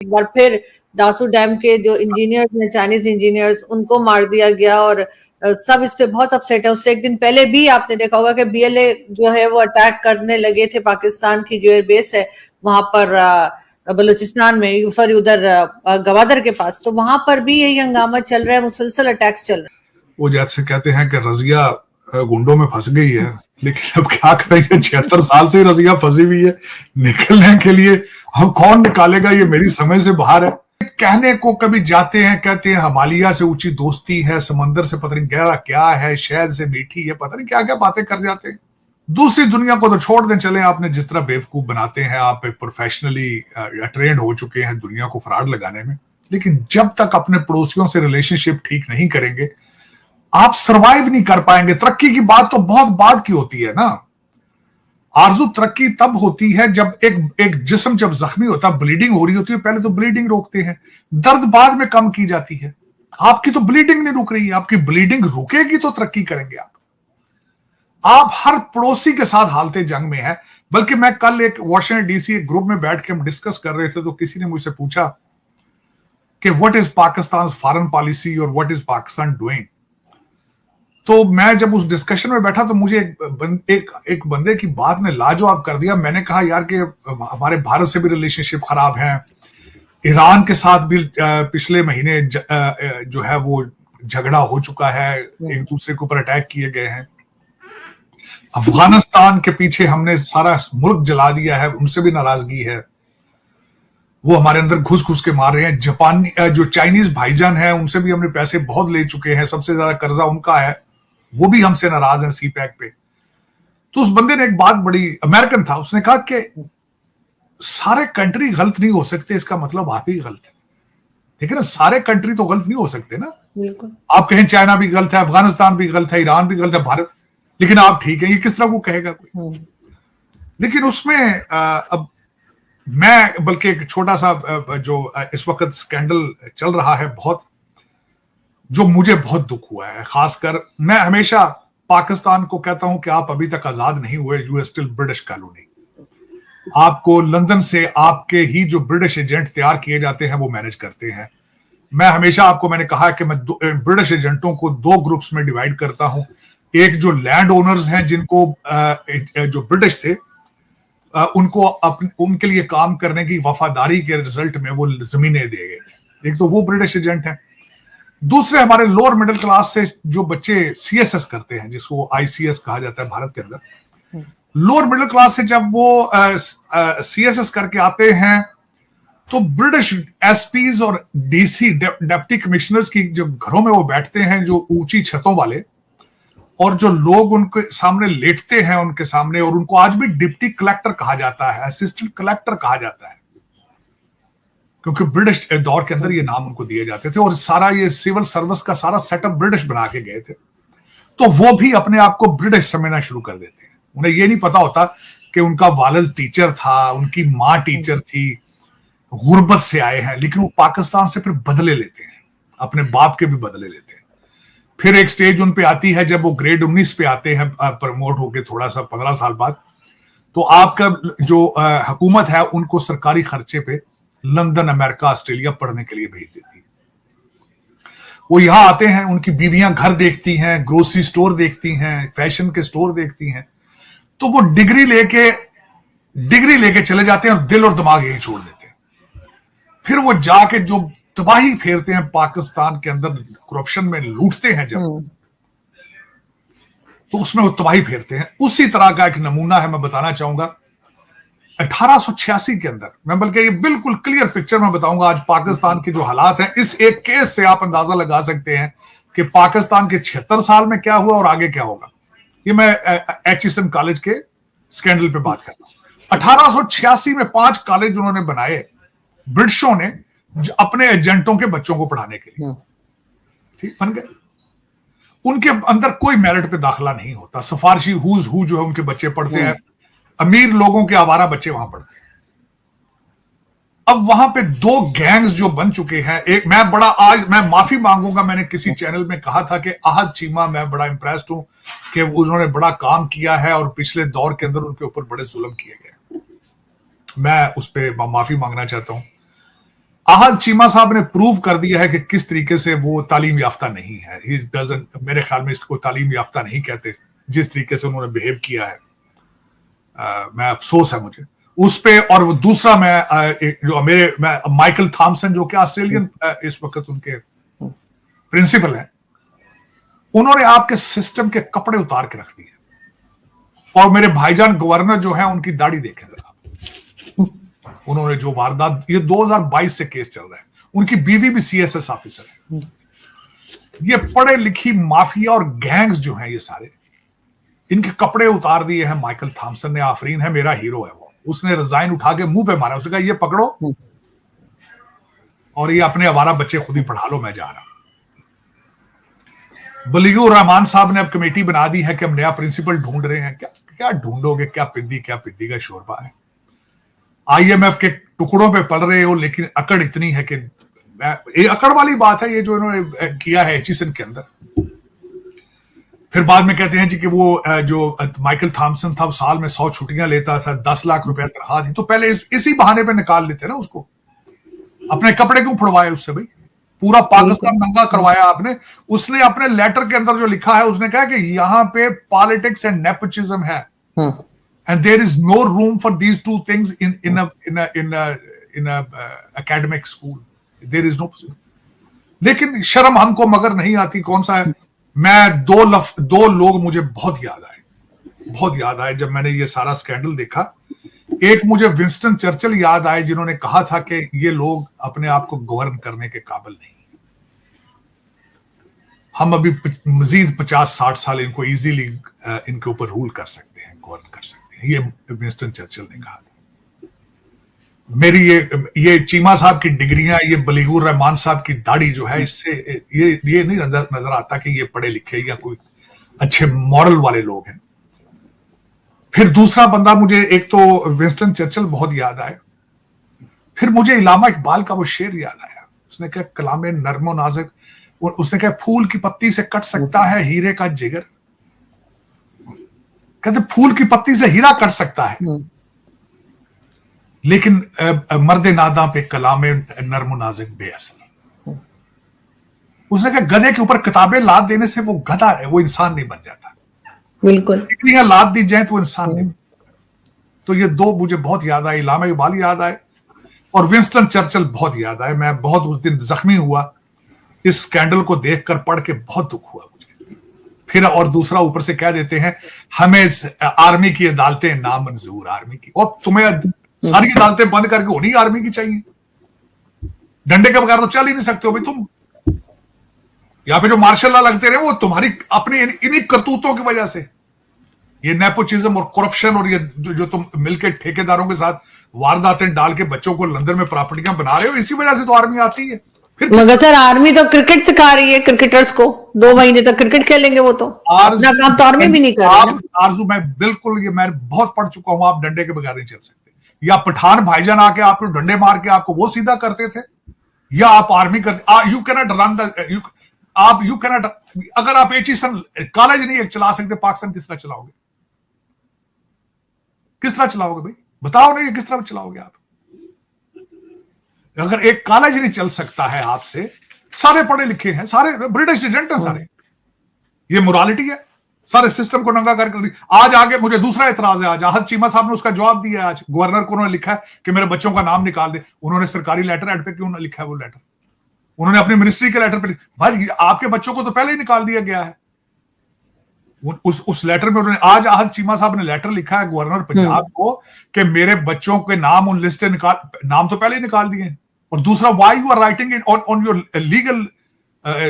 एक बार फिर दासू डैम के जो इंजीनियर्स हैं, चाइनीज इंजीनियर्स, उनको मार दिया गया और सब इस पे बहुत अपसेट है। उससे एक दिन पहले भी आपने देखा होगा कि बीएलए जो है वो अटैक करने लगे थे पाकिस्तान की जो एयरबेस है वहां पर बलूचिस्तान में, सॉरी उधर गवादर के पास, तो वहां पर भी यही हंगामा चल रहा है, मुसलसल अटैक्स चल रहे हैं। वो जैसे कहते हैं कि रजिया गुंडों में फंस गई है, लेकिन अब क्या करेंगे, 76 साल से रजिया फंसी हुई है, निकलने के लिए हम कौन निकालेगा, ये मेरी समझ से बाहर है। कहने को कभी जाते हैं, कहते हैं हिमालय से ऊंची दोस्ती है, समंदर से पता नहीं गहरा क्या है, शहद से मीठी है, पता नहीं क्या क्या बातें कर जाते हैं। दूसरी दुनिया को तो छोड़ दें, चले आपने जिस तरह बेवकूफ बनाते हैं, आप प्रोफेशनली ट्रेंड हो चुके हैं दुनिया को फ्रॉड लगाने में, लेकिन जब तक अपने पड़ोसियों से रिलेशनशिप ठीक नहीं करेंगे आप सरवाइव नहीं कर पाएंगे। तरक्की की बात तो बहुत बाद की होती है ना। आरजू तरक्की तब होती है जब एक जिस्म जब जख्मी होता है, ब्लीडिंग हो रही होती है, पहले तो ब्लीडिंग रोकते हैं, दर्द बाद में कम की जाती है। आपकी तो ब्लीडिंग नहीं रुक रही है, आपकी ब्लीडिंग रुकेगी तो तरक्की करेंगे आप हर पड़ोसी के साथ हालते जंग में है। बल्कि मैं कल एक वॉशिंगटन डीसी ग्रुप में बैठ के हम डिस्कस कर रहे थे, तो किसी ने मुझसे पूछा कि what is Pakistan foreign policy और व्हाट इज पाकिस्तान डूइंग। तो मैं जब उस डिस्कशन में बैठा तो मुझे एक बंदे की बात ने लाजवाब कर दिया। मैंने कहा यार कि हमारे भारत से भी रिलेशनशिप खराब है, ईरान के साथ भी पिछले महीने जो है वो झगड़ा हो चुका है, एक दूसरे के ऊपर अटैक किए गए हैं, अफगानिस्तान के पीछे हमने सारा मुल्क जला दिया है, उनसे भी नाराजगी है, वो हमारे अंदर घुस घुस के मार रहे हैं। जापानी जो चाइनीज भाईजान है उनसे भी हमने पैसे बहुत ले चुके हैं, सबसे ज्यादा कर्जा उनका है, वो भी हमसे नाराज हैं सी पैक पे। तो उस बंदे ने एक बात, बड़ी अमेरिकन था, उसने कहा कि सारे कंट्री गलत नहीं हो सकते, इसका मतलब आप ही गलत है। ठीक है ना, सारे कंट्री तो गलत नहीं हो सकते ना। आप कहें चाइना भी गलत है, अफगानिस्तान भी गलत है, ईरान भी गलत है, भारत, लेकिन आप ठीक है, ये किस तरह को कहेगा कोई। लेकिन उसमें अब मैं बल्कि एक छोटा सा जो इस वक्त स्कैंडल चल रहा है बहुत, जो मुझे बहुत दुख हुआ है, खासकर मैं हमेशा पाकिस्तान को कहता हूं कि आप अभी तक आजाद नहीं हुए, you are still British colony. आपको लंदन से आपके ही जो ब्रिटिश एजेंट तैयार किए जाते हैं वो मैनेज करते हैं। मैं हमेशा आपको मैंने कहा कि मैं ब्रिटिश एजेंटों को दो ग्रुप्स में डिवाइड करता हूं। एक जो लैंड ओनर्स हैं, जिनको जो ब्रिटिश थे उनको उनके लिए काम करने की वफादारी के रिजल्ट में वो जमीनें दे गए थे, एक तो वो ब्रिटिश एजेंट हैं। दूसरे हमारे लोअर मिडिल क्लास से जो बच्चे सीएसएस करते हैं, जिसको आईसीएस कहा जाता है भारत के अंदर, लोअर मिडिल क्लास से जब वो सीएसएस करके आते हैं तो ब्रिटिश एसपीज और डीसी डिप्टी कमिश्नर्स की जब घरों में वो बैठते हैं, जो ऊंची छतों वाले, और जो लोग उनके सामने लेटते हैं उनके सामने, और उनको आज भी डिप्टी कलेक्टर कहा जाता है, असिस्टेंट कलेक्टर कहा जाता है, क्योंकि ब्रिटिश दौर के अंदर ये नाम उनको दिए जाते थे, और सारा ये सिविल सर्विस का सारा सेटअप ब्रिटिश बना के गए थे। तो वो भी अपने आप को ब्रिटिश समझना शुरू कर देते हैं। उन्हें ये नहीं पता होता कि उनका वालिद टीचर था, उनकी माँ टीचर थी, गुर्बत से आए हैं, लेकिन वो पाकिस्तान से फिर बदले लेते हैं, अपने बाप के भी बदले लेते हैं। फिर एक स्टेज उन पे आती है जब वो ग्रेड 19 पे आते हैं प्रमोट होके, थोड़ा सा 15 साल बाद, तो आपका जो हुकूमत है उनको सरकारी खर्चे पे लंदन, अमेरिका, ऑस्ट्रेलिया पढ़ने के लिए भेज देती है। वो यहां आते हैं, उनकी बीवियां घर देखती हैं, ग्रोसरी स्टोर देखती हैं, फैशन के स्टोर देखती हैं, तो वो डिग्री लेके चले जाते हैं और दिल और दिमाग यही छोड़ देते हैं। फिर वो जाके जो तबाही फेरते हैं पाकिस्तान के अंदर, करप्शन में लूटते हैं जब, तो उसमें वो तबाही फेरते हैं। उसी तरह का एक नमूना है, मैं बताना चाहूंगा 1886 के अंदर। मैं बल्कि ये बिल्कुल क्लियर पिक्चर में बताऊंगा आज पाकिस्तान के जो हालात हैं, इस एक केस से आप अंदाजा लगा सकते हैं कि पाकिस्तान के 76 साल में क्या हुआ और आगे क्या होगा। ये मैं एचईएसएम कॉलेज के स्कैंडल पे बात कर रहा हूं। 1886 में 5 कॉलेज उन्होंने बनाए ब्रिटिशों ने अपने एजेंटों के बच्चों को पढ़ाने के लिए, ठीक बन गए। उनके अंदर कोई मेरिट पे दाखिला नहीं होता, सिफारशी हुज हु जो है उनके बच्चे पढ़ते हैं, अमीर लोगों के आवारा बच्चे वहां पढ़ते हैं। अब वहां पे 2 गैंग्स जो बन चुके हैं, एक मैं माफी मांगूंगा, मैंने किसी चैनल में कहा था कि आहद चीमा, मैं बड़ा इंप्रेस्ड हूं कि उन्होंने बड़ा काम किया है और पिछले दौर के अंदर उनके ऊपर बड़े जुल्म किए गए, मैं उस पर माफी मांगना चाहता हूं। आहद चीमा साहब ने प्रूव कर दिया है कि किस तरीके से वो तालीम याफ्ता नहीं है। ही डजंट, मेरे ख्याल में इसको तालीम याफ्ता नहीं कहते जिस तरीके से उन्होंने बिहेव किया है। मैं अफसोस है मुझे उस पे। और दूसरा मैं माइकल थॉमसन जो कि ऑस्ट्रेलियन इस वक्त उनके प्रिंसिपल है, उन्होंने आपके सिस्टम के कपड़े उतार के रख दिए। और मेरे भाईजान गवर्नर जो है उनकी दाढ़ी देखें जरा, उन्होंने जो वारदात, ये 2022 से केस चल रहा है, उनकी बीवी भी सीएसएस ऑफिसर है। ये पढ़े लिखी माफिया और गैंग्स जो हैं ये सारे, इनके कपड़े उतार दिए हैं माइकल थॉमसन ने। आफरीन है, मेरा हीरो है वो। उसने रिजाइन उठा के मुंह पे मारा, उसने कहा ये पकड़ो और ये अपने आवारा बच्चे खुद ही पढ़ा लो, मैं जा रहा। बलीगुर रहमान साहब ने अब कमेटी बना दी है कि हम नया प्रिंसिपल ढूंढ रहे हैं। क्या क्या ढूंढोगे? क्या पिद्दी का शोरबा है। आईएमएफ के टुकड़ों पे पल रहे हो, लेकिन अकड़ इतनी है कि ये अकड़ वाली बात है ये जो इन्होंने किया है एचिसन के अंदर। फिर बाद में कहते हैं जी कि वो जो माइकल थॉमसन था वो साल में 100 छुट्टियां लेता था, 10 लाख रुपया तनख्वाह थी, तो पहले इसी बहाने पे निकाल लेते ना उसको। अपने कपड़े क्यों फुड़वाए उससे भाई? पूरा पाकिस्तान नंगा करवाया आपने। उसने अपने लेटर के अंदर जो लिखा है, उसने कहा कि यहां पे पॉलिटिक्स एंड नेपोटिज्म है, and there is no room for these two things in a academic school. There is no. लेकिन शर्म हमको मगर नहीं आती। कौन सा है? मैं दो लोग मुझे बहुत याद आए जब मैंने ये सारा स्कैंडल देखा। एक मुझे विंस्टन चर्चिल याद आए, जिन्होंने कहा था कि ये लोग अपने आप को गवर्न करने के काबिल नहीं, हम अभी मजीद 50-60 साल इनको इजीली इनके ऊपर रूल कर सकते हैं, गवर्न कर सकते हैं। ये विंस्टन चर्चिल ने कहा। मेरी ये चीमा साहब की डिग्रियां, ये बलीगुर रहमान साहब की दाढ़ी जो है, इससे ये नहीं नजर आता कि ये पढ़े लिखे या कोई अच्छे मॉरल वाले लोग हैं। फिर दूसरा बंदा मुझे, एक तो विंस्टन चर्चिल बहुत याद आए, फिर मुझे इलामा इकबाल का वो शेर याद आया। उसने कहा कलामे नर्मो नाज़िक, उसने कहा फूल की पत्ती से कट सकता है हीरे का जिगर। कहते फूल की पत्ती से हीरा कट सकता है, लेकिन मर्दे नादा पे कलामे नर्मो नाज़िक बेअसर। उसने कहा गधे के ऊपर किताबें लाद देने से वो गधा है, वो इंसान नहीं बन जाता। बिल्कुल, डिग्रियां लाद दी जाए तो वो इंसान नहीं। तो ये दो मुझे बहुत याद आए, इलामा इकबाल याद आए और विंस्टन चर्चिल बहुत याद आए। मैं बहुत उस दिन जख्मी हुआ इस स्कैंडल को देखकर, पढ़ के बहुत दुख हुआ मुझे। फिर और दूसरा ऊपर से कह देते हैं हमें आर्मी की अदालतें नामंजूर, आर्मी की, और तुम्हें सारी अदालतें बंद करके होनी आर्मी की चाहिए। डंडे के बगैर तो चल ही नहीं सकते हो भाई तुम। यहाँ पे जो मार्शल लॉ लगते रहे वो तुम्हारी अपनी इन्हीं करतूतों की वजह से, ये नेपोटिज्म और करप्शन और ये जो तुम मिलकर ठेकेदारों के साथ वारदातें डाल के बच्चों को लंदन में प्रॉपर्टियां बना रहे हो, इसी वजह से तो आर्मी आती है। फिर मगर सर आर्मी तो क्रिकेट सिखा रही है क्रिकेटर्स को, 2 महीने तक क्रिकेट खेलेंगे वो तो, अपना काम तो आर्मी भी नहीं कर रही ना। आरजू, मैं बिल्कुल, ये मैं बहुत पढ़ चुका हूं, आप डंडे के बगैर नहीं चल सकते। या पठान भाईजान आके आपको डंडे मार के आपको वो सीधा करते थे, या आप आर्मी करते। You cannot run the, you cannot, अगर आप एचिसन कॉलेज नहीं चला सकते, पाकिस्तान किस तरह चलाओगे? किस तरह चलाओगे भाई? बताओ नहीं, किस तरह चलाओगे आप? अगर एक कॉलेज नहीं चल सकता है आपसे, सारे पढ़े लिखे हैं, सारे ब्रिटिश एजेंट हैं सारे, ये मोरालिटी है, सारे सिस्टम को नंगा कर। आज आगे मुझे दूसरा एतराज है, आज आहद चीमा साहब ने उसका जवाब दिया है। आज गवर्नर को उन्होंने लिखा है कि मेरे बच्चों का नाम निकाल दे। उन्होंने सरकारी लेटर हेड पे क्यों ना लिखा है वो लेटर? उन्होंने अपनी मिनिस्ट्री के लेटर पे, भाई आपके बच्चों को तो पहले ही निकाल दिया गया है। उस लेटर में उन्होंने, आज आहद चीमा साहब ने लेटर लिखा है गवर्नर पंजाब को कि मेरे बच्चों के नाम उन लिस्ट से नाम तो पहले ही निकाल दिए। और दूसरा, why you are writing it on your legal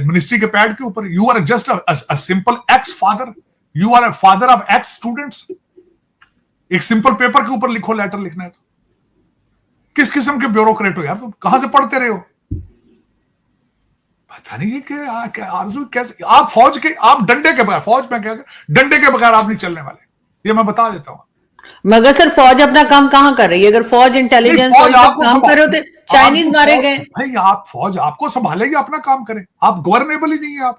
ministry के पैड के ऊपर? You are just a simple ex father, you are a father of ex students. एक सिंपल पेपर के ऊपर लिखो, लेटर लिखना है तो। किस किस्म के ब्यूरोक्रेट हो यार तुम? कहां से पढ़ते रहे हो? पता नहीं कि आरजू कैसे आप फौज के, आप डंडे के बगैर, फौज में क्या डंडे के बगैर आप नहीं चलने वाले, ये मैं बता देता हूं। मगर सर फौज अपना काम कहां कर रही है? अगर फौज इंटेलिजेंस काम कर रहे हो तो चाइनीज मारे गए भाई। आप फौज आपको संभालेगी, अपना काम करें। आप गवर्नेबल ही नहीं है,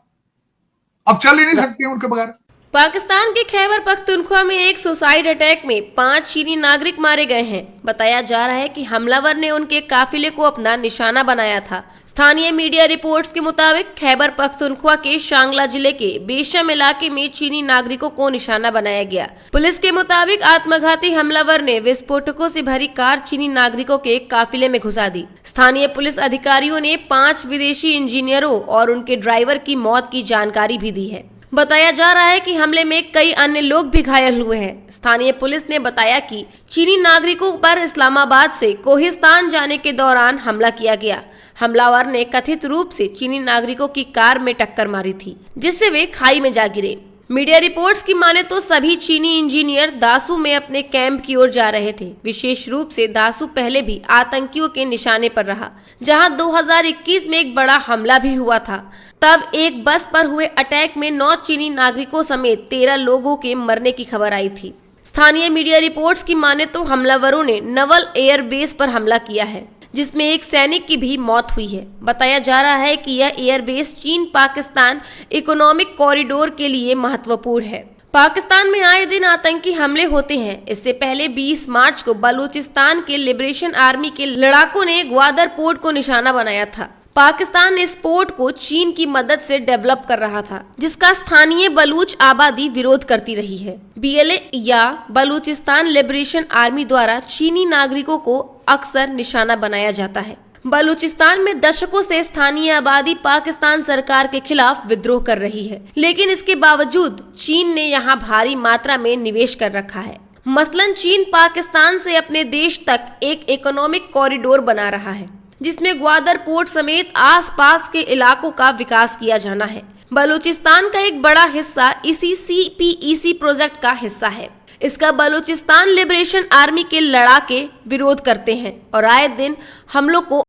आप चल ही नहीं सकती हैं उनके बगैर। पाकिस्तान के खैबर पख्तूनख्वा में एक सुसाइड अटैक में 5 चीनी नागरिक मारे गए हैं। बताया जा रहा है कि हमलावर ने उनके काफिले को अपना निशाना बनाया था। स्थानीय मीडिया रिपोर्ट्स के मुताबिक खैबर पख्तूनख्वा के शांगला जिले के बेशम इलाके में चीनी नागरिकों को निशाना बनाया गया। पुलिस के मुताबिक आत्मघाती हमलावर ने विस्फोटकों से भरी कार चीनी नागरिकों के काफिले में घुसा दी। स्थानीय पुलिस अधिकारियों ने 5 विदेशी इंजीनियरों और उनके ड्राइवर की मौत की जानकारी भी दी है। बताया जा रहा है कि हमले में कई अन्य लोग भी घायल हुए हैं। स्थानीय पुलिस ने बताया कि चीनी नागरिकों पर इस्लामाबाद से कोहिस्तान जाने के दौरान हमला किया गया। हमलावर ने कथित रूप से चीनी नागरिकों की कार में टक्कर मारी थी, जिससे वे खाई में जा गिरे। मीडिया रिपोर्ट्स की माने तो सभी चीनी इंजीनियर दासू में अपने कैंप की ओर जा रहे थे। विशेष रूप से दासू पहले भी आतंकियों के निशाने पर रहा, जहां 2021 में एक बड़ा हमला भी हुआ था। तब एक बस पर हुए अटैक में 9 चीनी नागरिकों समेत 13 लोगों के मरने की खबर आई थी। स्थानीय मीडिया रिपोर्ट्स की माने तो हमलावरों ने नवल एयरबेस पर हमला किया है, जिसमें एक सैनिक की भी मौत हुई है। बताया जा रहा है कि यह एयरबेस चीन पाकिस्तान इकोनॉमिक कॉरिडोर के लिए महत्वपूर्ण है। पाकिस्तान में आए दिन आतंकी हमले होते हैं। इससे पहले 20 मार्च को बलूचिस्तान के लिबरेशन आर्मी के लड़ाकों ने ग्वादर पोर्ट को निशाना बनाया था। पाकिस्तान इस पोर्ट को चीन की मदद से डेवलप कर रहा था, जिसका स्थानीय बलूच आबादी विरोध करती रही है। BLA या बलूचिस्तान लिबरेशन आर्मी द्वारा चीनी नागरिकों को अक्सर निशाना बनाया जाता है। बलूचिस्तान में दशकों से स्थानीय आबादी पाकिस्तान सरकार के खिलाफ विद्रोह कर रही है, लेकिन इसके बावजूद चीन ने यहाँ भारी मात्रा में निवेश कर रखा है। मसलन चीन पाकिस्तान से अपने देश तक एक इकोनॉमिक कॉरिडोर बना रहा है, जिसमें ग्वादर पोर्ट समेत आसपास के इलाकों का विकास किया जाना है। बलूचिस्तान का एक बड़ा हिस्सा इसी CPEC प्रोजेक्ट का हिस्सा है। इसका बलूचिस्तान लिबरेशन आर्मी के लड़ाके विरोध करते हैं और आए दिन हमलों को